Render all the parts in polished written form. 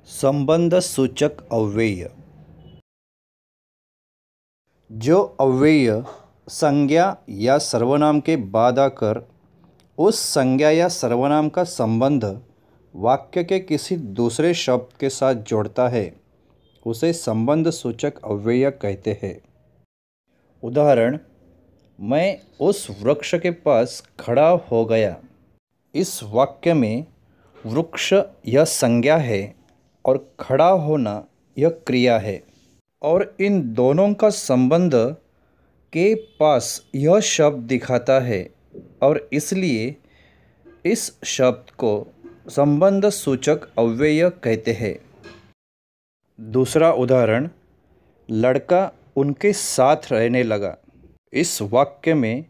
संबंध सूचक अव्यय। जो अव्यय संज्ञा या सर्वनाम के बाद आकर उस संज्ञा या सर्वनाम का संबंध वाक्य के किसी दूसरे शब्द के साथ जोड़ता है उसे संबंध सूचक अव्यय कहते हैं। उदाहरण, मैं उस वृक्ष के पास खड़ा हो गया। इस वाक्य में वृक्ष यह संज्ञा है और खड़ा होना यह क्रिया है और इन दोनों का संबंध के पास यह शब्द दिखाता है और इसलिए इस शब्द को संबंध सूचक अव्यय कहते हैं। दूसरा उदाहरण, लड़का उनके साथ रहने लगा। इस वाक्य में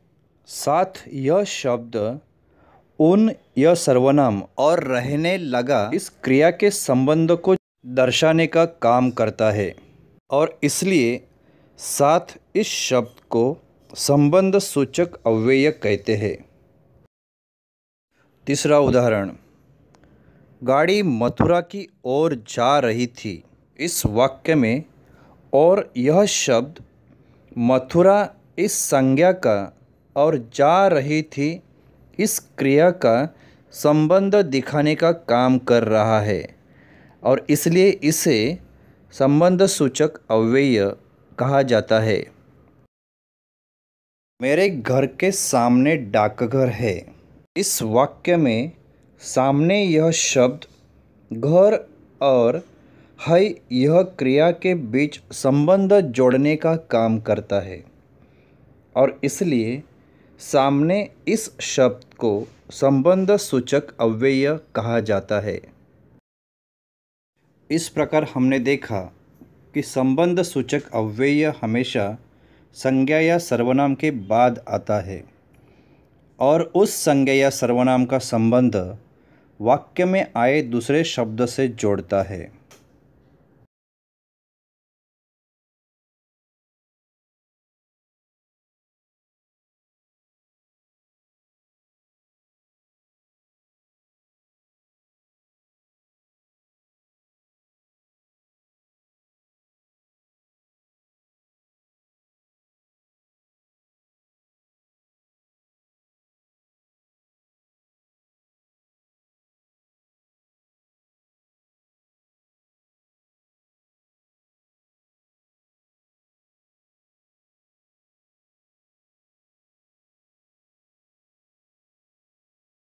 साथ यह शब्द उन यह सर्वनाम और रहने लगा इस क्रिया के संबंध को दर्शाने का काम करता है और इसलिए साथ इस शब्द को संबंध सूचक अव्यय कहते हैं। तीसरा उदाहरण, गाड़ी मथुरा की ओर जा रही थी। इस वाक्य में और यह शब्द मथुरा इस संज्ञा का और जा रही थी इस क्रिया का संबंध दिखाने का काम कर रहा है और इसलिए इसे संबंध सूचक अव्यय कहा जाता है। मेरे घर के सामने डाकघर है। इस वाक्य में सामने यह शब्द घर और है यह क्रिया के बीच संबंध जोड़ने का काम करता है और इसलिए सामने इस शब्द को संबंध सूचक अव्यय कहा जाता है। इस प्रकार हमने देखा कि संबंध सूचक अव्यय हमेशा संज्ञा या सर्वनाम के बाद आता है और उस संज्ञा या सर्वनाम का संबंध वाक्य में आए दूसरे शब्द से जोड़ता है।